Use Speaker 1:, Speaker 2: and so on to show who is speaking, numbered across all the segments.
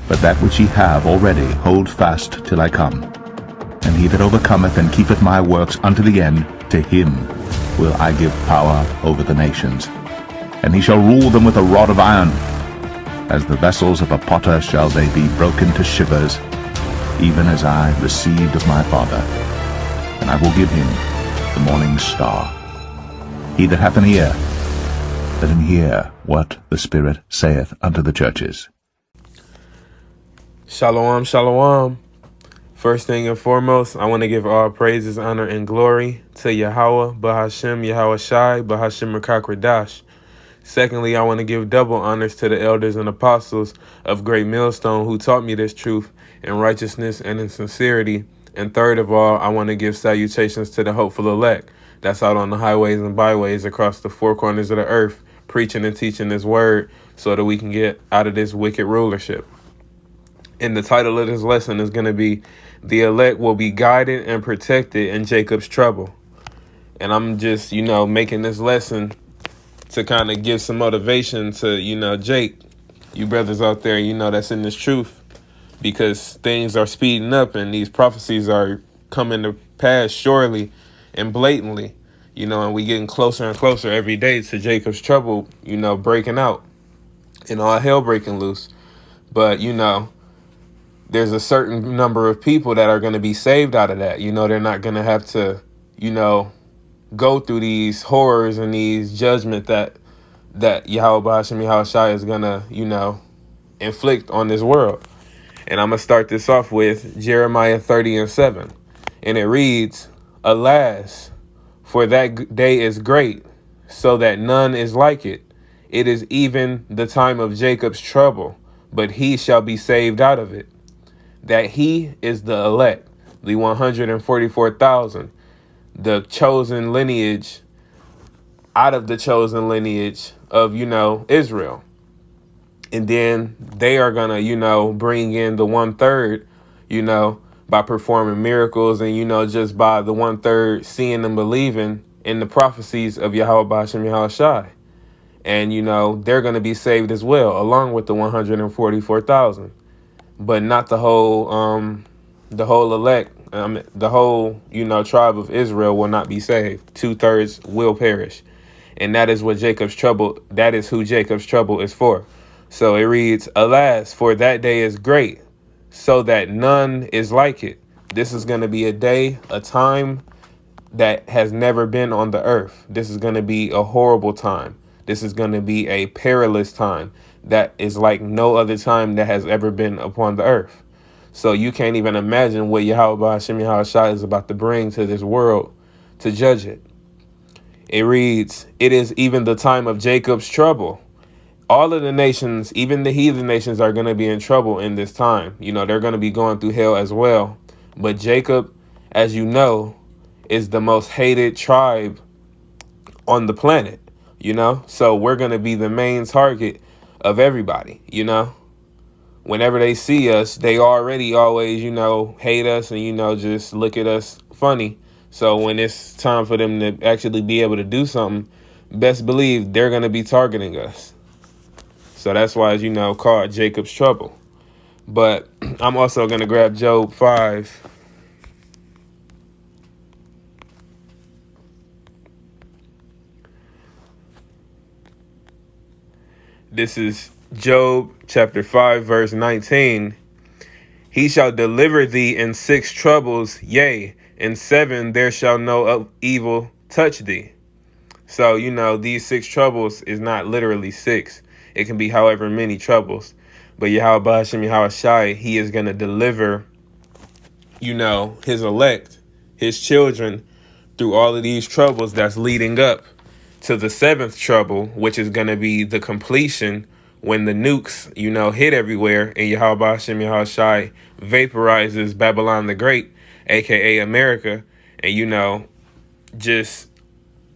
Speaker 1: But that which ye have already hold fast till I come. And he that overcometh and keepeth my works unto the end, to him will I give power over the nations. And he shall rule them with a rod of iron. As the vessels of a potter shall they be broken to shivers, even as I received of my Father. And I will give him the morning star. He that hath an ear, let him hear what the Spirit saith unto the churches.
Speaker 2: Shalom, shalom. First thing and foremost, I want to give all praises, honor, and glory to Yahweh, Bahashem, Yahweh Shai, Bahashem Mekakradash. Secondly, I want to give double honors to the elders and apostles of Great Millstone who taught me this truth in righteousness and in sincerity. And third of all, I want to give salutations to the hopeful elect that's out on the highways and byways across the four corners of the earth, preaching and teaching this word so that we can get out of this wicked rulership. And the title of this lesson is going to be, The Elect Will Be Guided and Protected in Jacob's Trouble. And I'm just, making this lesson to kind of give some motivation to, Jake, you brothers out there, that's in this truth, because things are speeding up and these prophecies are coming to pass surely and blatantly, and we getting closer and closer every day to Jacob's trouble, breaking out and all hell breaking loose. But, there's a certain number of people that are going to be saved out of that. They're not going to have to, go through these horrors and these judgment that Yahweh Bahashem Yahweh Shai is going to, inflict on this world. And I'm going to start this off with Jeremiah 30:7. And it reads, Alas, for that day is great, so that none is like it. It is even the time of Jacob's trouble, but he shall be saved out of it. That he is the elect, the 144,000, the chosen lineage, out of the chosen lineage of, Israel. And then they are going to, bring in the 1/3, by performing miracles and, just by the 1/3 seeing and believing in the prophecies of Yahweh Bahashem Yahweh Shai. And, they're going to be saved as well, along with the 144,000. But not the whole elect, the whole, tribe of Israel will not be saved. 2/3 will perish. And that is what Jacob's trouble, that is who Jacob's trouble is for. So it reads, Alas, for that day is great, so that none is like it. This is going to be a day, a time that has never been on the earth. This is going to be a horrible time. This is going to be a perilous time that is like no other time that has ever been upon the earth. So you can't even imagine what Yahweh Bahashem Yahweh Shai is about to bring to this world to judge it. It reads, It is even the time of Jacob's trouble. All of the nations, even the heathen nations, are going to be in trouble in this time. They're going to be going through hell as well. But Jacob, as you know, is the most hated tribe on the planet, So we're going to be the main target of everybody, Whenever they see us, they already always, hate us and, just look at us funny. So when it's time for them to actually be able to do something, best believe they're going to be targeting us. So that's why it's, called Jacob's trouble. But I'm also going to grab Job 5. This is Job chapter 5, verse 19. He shall deliver thee in 6 troubles, yea, in 7 there shall no evil touch thee. So, these 6 troubles is not literally 6. It can be however many troubles. But Yahweh Bahashem Yahweh Shai, he is going to deliver, his elect, his children, through all of these troubles that's leading up to the 7th trouble, which is going to be the completion when the nukes, hit everywhere and Yahweh Bahashem Yahweh Shai vaporizes Babylon the Great, a.k.a. America, and, just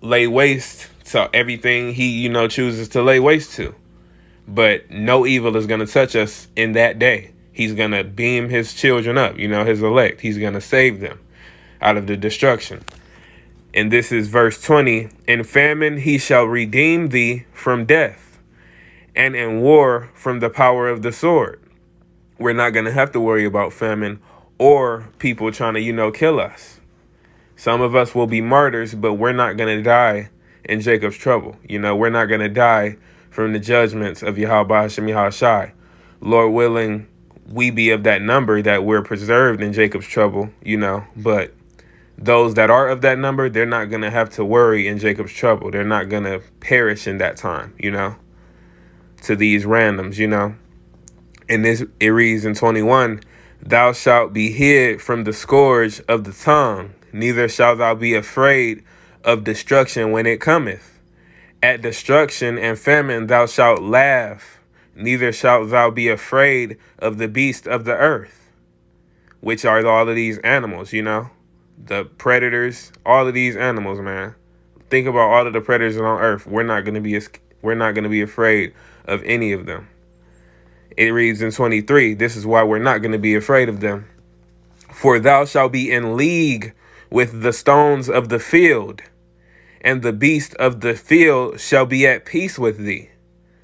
Speaker 2: lay waste to everything he, chooses to lay waste to. But no evil is going to touch us in that day. He's going to beam his children up, his elect. He's going to save them out of the destruction. And this is verse 20. In famine he shall redeem thee from death, and in war from the power of the sword. we're not going to have to worry about famine or people trying to, kill us. Some of us will be martyrs, but we're not going to die in Jacob's trouble. We're not going to die from the judgments of Yahweh Hashem Yahushai. Lord willing, we be of that number that we're preserved in Jacob's trouble, but those that are of that number, they're not going to have to worry in Jacob's trouble. They're not going to perish in that time, to these randoms, And it reads in 21, thou shalt be hid from the scourge of the tongue, neither shalt thou be afraid of destruction when it cometh. At destruction and famine thou shalt laugh, neither shalt thou be afraid of the beast of the earth, which are all of these animals, the predators, all of these animals, man. Think about all of the predators on earth. We're not going to be afraid of any of them. It reads in 23, this is why we're not going to be afraid of them. For thou shalt be in league with the stones of the field, and the beast of the field shall be at peace with thee.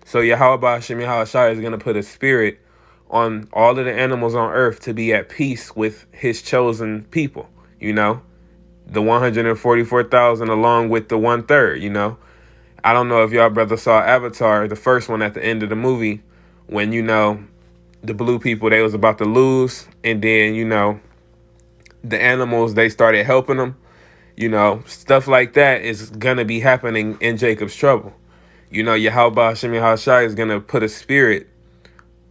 Speaker 2: So Yahweh Hashem Yahushai is going to put a spirit on all of the animals on earth to be at peace with his chosen people, the 144,000 along with the 1/3, I don't know if y'all brothers saw Avatar, the first one at the end of the movie, when, the blue people, they was about to lose. And then, the animals, they started helping them. Stuff like that is going to be happening in Jacob's trouble. Yahweh Hashem Yahushai is going to put a spirit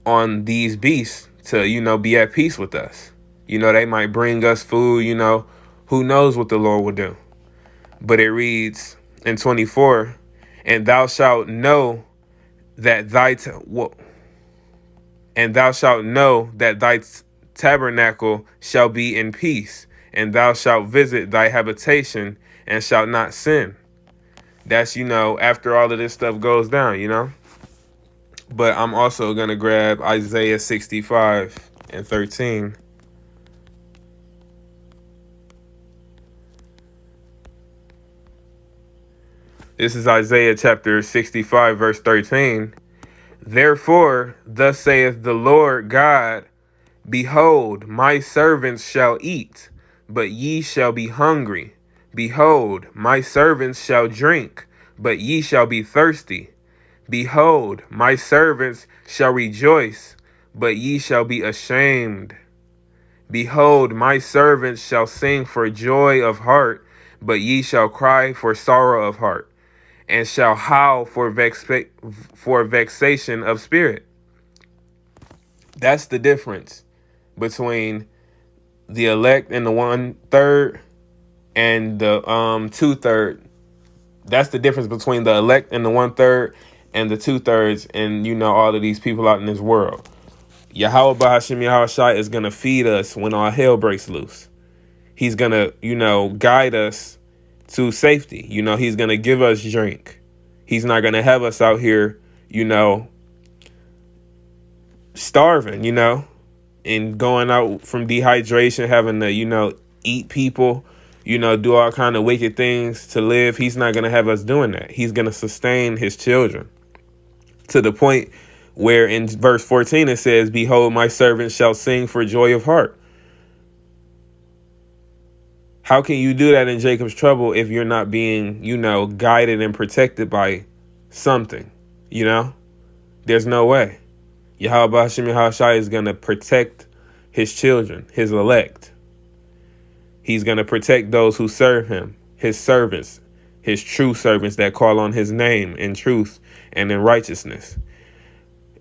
Speaker 2: on these beasts to, be at peace with us. They might bring us food, who knows what the Lord will do. But it reads in 24, and thou shalt know that thy tabernacle shall be in peace, and thou shalt visit thy habitation and shalt not sin. That's, after all of this stuff goes down, But I'm also going to grab Isaiah 65 and 13. This is Isaiah chapter 65, verse 13. Therefore, thus saith the Lord God, behold, my servants shall eat, but ye shall be hungry. Behold, my servants shall drink, but ye shall be thirsty. Behold, my servants shall rejoice, but ye shall be ashamed. Behold, my servants shall sing for joy of heart, but ye shall cry for sorrow of heart, and shall howl for vexation of spirit. That's the difference between the elect and the 1/3 and the 2/3. That's the difference between the elect and the 1/3 and the 2/3, and all of these people out in this world. Yahweh Hashem Yahushai is gonna feed us when all hell breaks loose. He's gonna, guide us to safety. He's going to give us drink. He's not going to have us out here, starving, and going out from dehydration, having to, eat people, do all kind of wicked things to live. He's not going to have us doing that. He's going to sustain his children to the point where in verse 14 it says, behold, my servant shall sing for joy of heart. How can you do that in Jacob's trouble if you're not being, guided and protected by something? There's no way. Yahweh Hashem Yahushai is going to protect his children, his elect. He's going to protect those who serve him, his servants, his true servants that call on his name in truth and in righteousness.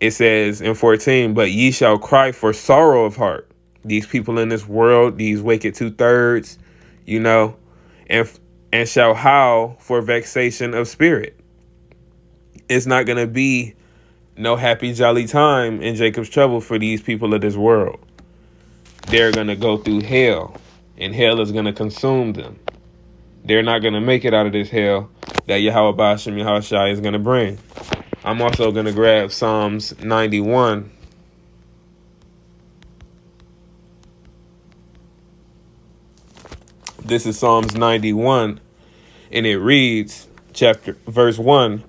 Speaker 2: It says in 14, but ye shall cry for sorrow of heart. These people in this world, these wicked 2/3, and shall howl for vexation of spirit. It's not going to be no happy, jolly time in Jacob's trouble for these people of this world. They're going to go through hell, and hell is going to consume them. They're not going to make it out of this hell that Yahweh Hashem Yahushai is going to bring. I'm also going to grab Psalms 91. This is Psalms 91, and it reads, verse 1,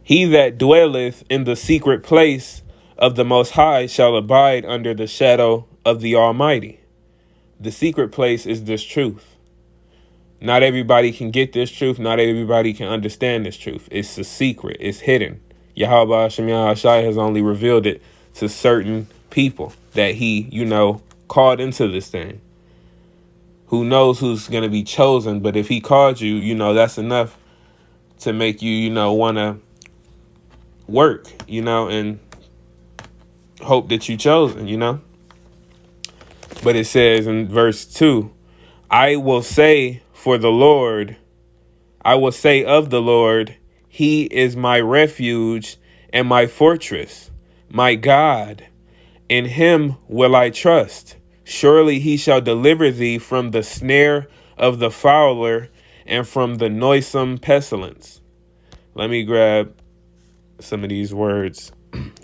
Speaker 2: he that dwelleth in the secret place of the Most High shall abide under the shadow of the Almighty. The secret place is this truth. Not everybody can get this truth. Not everybody can understand this truth. It's a secret. It's hidden. Yahweh Hashem Yahushai has only revealed it to certain people that he, called into this thing. Who knows who's going to be chosen? But if he called you, that's enough to make you, want to work, and hope that you chosen, But it says in verse 2, I will say of the Lord, he is my refuge and my fortress, my God. In him will I trust. Surely he shall deliver thee from the snare of the fowler and from the noisome pestilence. Let me grab some of these words.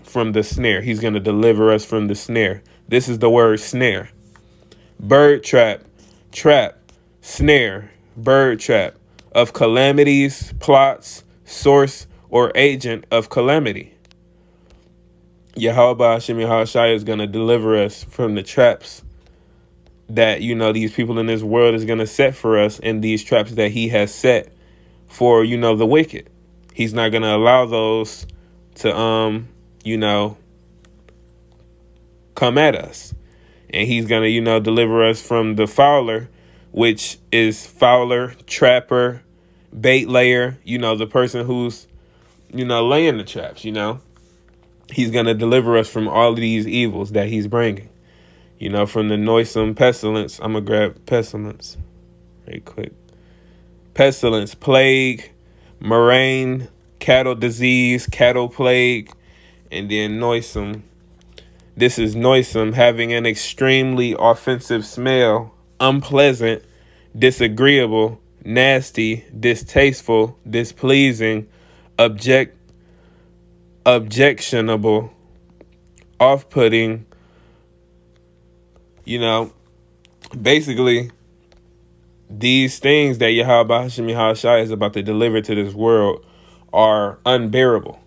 Speaker 2: From the snare. He's going to deliver us from the snare. This is the word snare. Bird trap, snare, bird trap, of calamities, plots, source, or agent of calamity. Yahweh Hashem Yahushai is going to deliver us from the traps that, these people in this world is going to set for us, and these traps that he has set for, the wicked. He's not going to allow those to, come at us. And he's going to, deliver us from the fowler, which is fowler, trapper, bait layer, the person who's, laying the traps, He's going to deliver us from all of these evils that he's bringing, from the noisome pestilence. I'm going to grab pestilence right quick. Pestilence, plague, murrain, cattle disease, cattle plague, and then noisome. This is noisome, having an extremely offensive smell, unpleasant, disagreeable, nasty, distasteful, displeasing, objectionable, off-putting, basically these things that Yahweh Hashem Yahushai is about to deliver to this world are unbearable,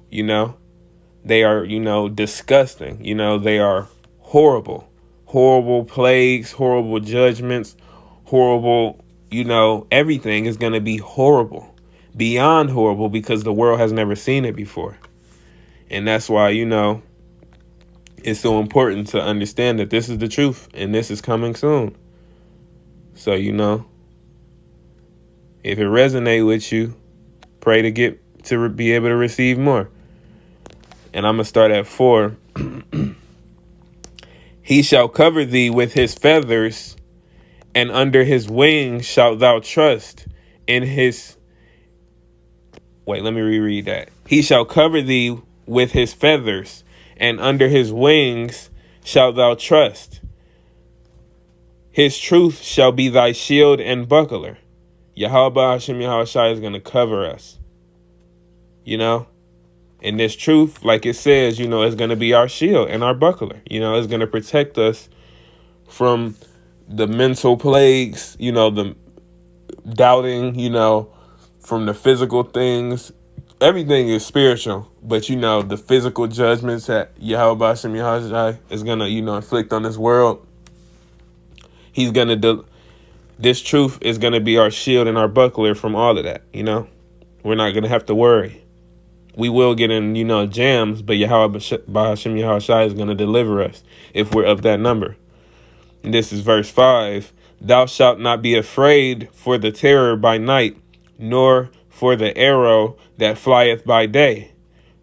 Speaker 2: They are, disgusting, they are horrible plagues, horrible judgments, horrible, everything is going to be horrible, beyond horrible, because the world has never seen it before. And that's why, it's so important to understand that this is the truth and this is coming soon. So, if it resonates with you, pray to be able to receive more. And I'm going to start at 4. He shall cover thee with his feathers, and under his wings shalt thou trust. Let me reread that. He shall cover thee with his feathers, and under his wings shalt thou trust. His truth shall be thy shield and buckler. Yahweh Hashem Yahushai is going to cover us. And this truth, like it says, is going to be our shield and our buckler. It's going to protect us from the mental plagues, the doubting, from the physical things. Everything is spiritual, but, the physical judgments that Yahweh Hashem Yahushai is going to, inflict on this world. He's going to this truth is going to be our shield and our buckler from all of that. We're not going to have to worry. We will get in, jams, but Yahweh Hashem Yahushai is going to deliver us if we're of that number. And this is verse 5. Thou shalt not be afraid for the terror by night, nor for the arrow that flieth by day,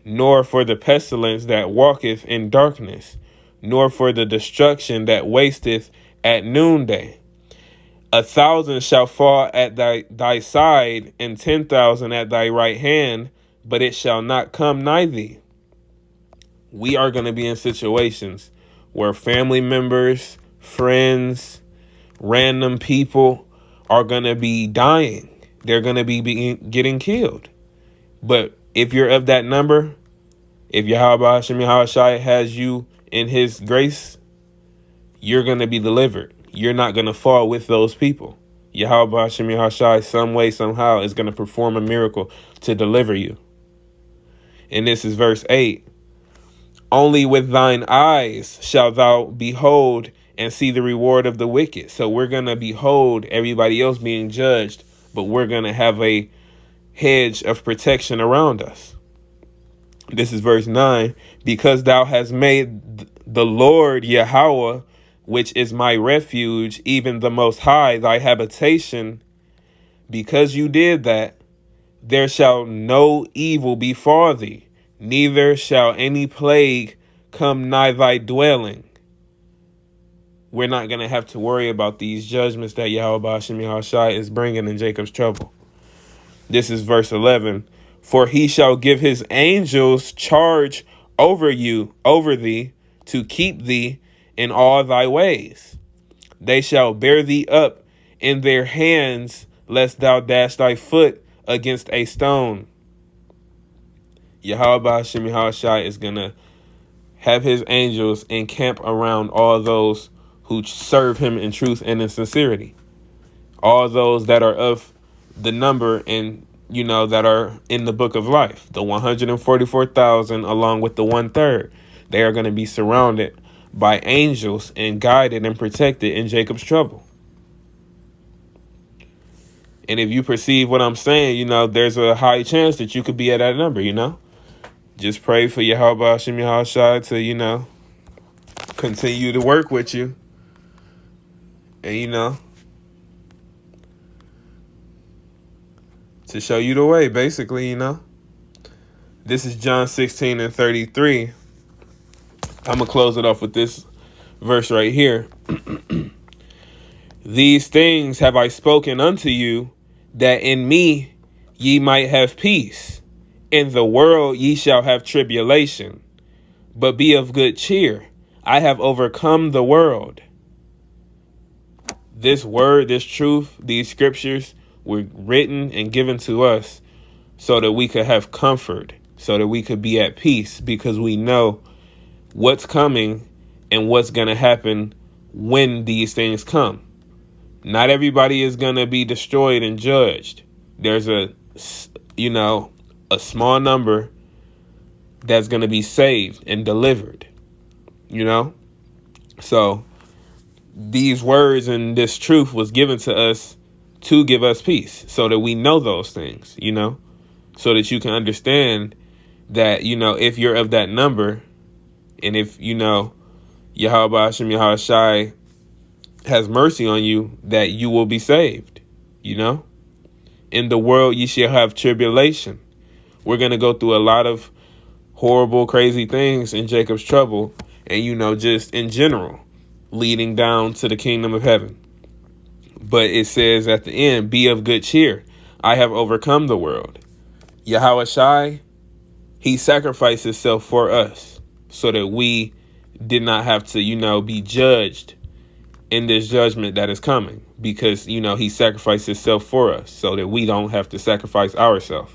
Speaker 2: nor for the pestilence that walketh in darkness, nor for the destruction that wasteth at noonday. 1,000 shall fall at thy side, and 10,000 at thy right hand, but it shall not come nigh thee. We are going to be in situations where family members, friends, random people are going to be dying. They're going to be getting killed. But if you're of that number, if Yahweh Hashem Yahushai has you in his grace, you're going to be delivered. You're not going to fall with those people. Yahweh Hashem Yahushai, some way, somehow, is going to perform a miracle to deliver you. And this is verse 8. Only with thine eyes shalt thou behold and see the reward of the wicked. So we're going to behold everybody else being judged, but we're going to have a hedge of protection around us. This is verse 9. Because thou hast made the Lord Yahweh, which is my refuge, even the Most High, thy habitation, because you did that, there shall no evil befall thee, neither shall any plague come nigh thy dwelling. We're not going to have to worry about these judgments that Yahweh Ba'ashem Yahushai is bringing in Jacob's trouble. This is verse 11. For he shall give his angels charge over thee, to keep thee in all thy ways. They shall bear thee up in their hands, lest thou dash thy foot against a stone. Yahweh Ba'ashem Yahushai is going to have his angels encamp around all those who serve him in truth and in sincerity. All those that are of the number and, that are in the book of life, the 144,000 along with the 1/3. They are going to be surrounded by angels and guided and protected in Jacob's trouble. And if you perceive what I'm saying, there's a high chance that you could be at that number, Just pray for Yahweh Ba'ashem Yahushai to, continue to work with you. And, to show you the way, basically, This is John 16:33. I'm going to close it off with this verse right here. These things have I spoken unto you, that in me ye might have peace. In the world ye shall have tribulation, but be of good cheer. I have overcome the world. This word, this truth, these scriptures were written and given to us so that we could have comfort, so that we could be at peace, because we know what's coming and what's going to happen when these things come. Not everybody is going to be destroyed and judged. There's a small number that's going to be saved and delivered, So these words and this truth was given to us to give us peace, so that we know those things, so that you can understand that, if you're of that number, and if, Yahweh Ba'ashem Yahushai has mercy on you, that you will be saved, In the world ye shall have tribulation. We're going to go through a lot of horrible, crazy things in Jacob's trouble, and, just in general, leading down to the kingdom of heaven. But it says at the end, be of good cheer. I have overcome the world. Yahweh Shai, he sacrificed himself for us so that we did not have to, be judged in this judgment that is coming, because, he sacrificed himself for us so that we don't have to sacrifice ourselves,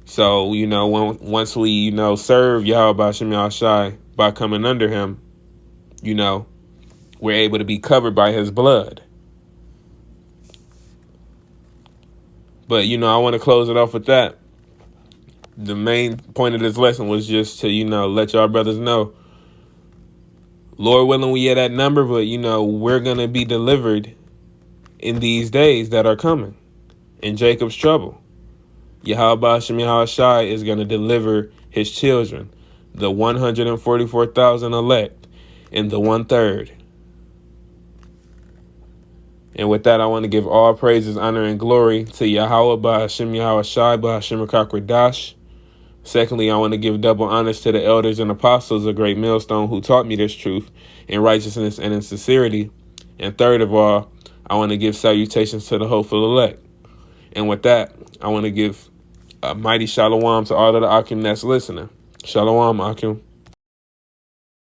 Speaker 2: So, once we, serve Yahweh Ba'ashem Yahushai by coming under him, we're able to be covered by his blood. But, I want to close it off with that. The main point of this lesson was just to, let y'all brothers know, Lord willing, we at that number, but, we're going to be delivered in these days that are coming in Jacob's trouble. Yahweh Ba'ashem Yahushai is going to deliver his children, the 144,000 elect, and the 1/3. And with that, I want to give all praises, honor, and glory to Yahweh Ba'ashem Yahushai Ba'ashem Rakakwadash. Secondly, I want to give double honors to the elders and apostles of Great Millstone who taught me this truth in righteousness and in sincerity. And third of all, I want to give salutations to the hopeful elect. And with that, I want to give a mighty shalom to all of the Akim that's listening. Shalom, Akim.